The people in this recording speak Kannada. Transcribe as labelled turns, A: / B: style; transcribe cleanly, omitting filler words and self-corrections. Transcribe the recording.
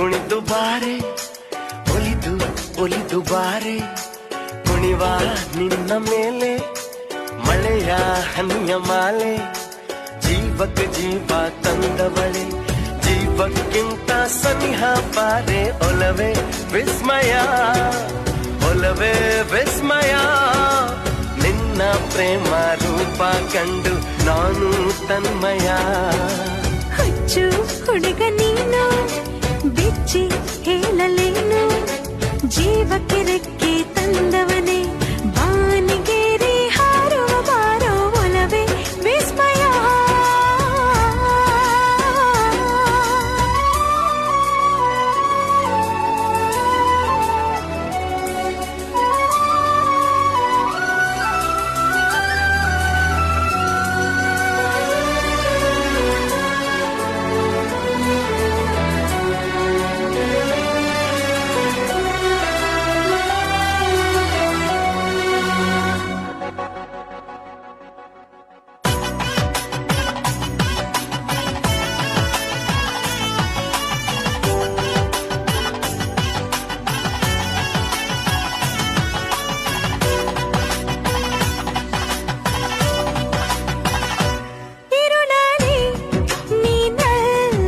A: ಕುಣಿದು ಬಾರೆ ಒಲಿದು ಒಲಿದು ಬಾರೆ ಕುಣಿವ ನಿನ್ನ ಮೇಲೆ ಮಳೆಯ ಹನಿಯ ಮಾಲೆ ಜೀವಕ್ಕೆ ಜೀವ ತಂದವಳೆ ಜೀವಕ್ಕಿಂತ ಸನಿಹ ಬಾರೆ ಒಲವೇ ವಿಸ್ಮಯ ಒಲವೇ ವಿಸ್ಮಯ ನಿನ್ನ ಪ್ರೇಮ ರೂಪ ಕಂಡು ನಾನು ತನ್ಮಯ
B: ಹುಚ್ಚು ಹುಡುಗನ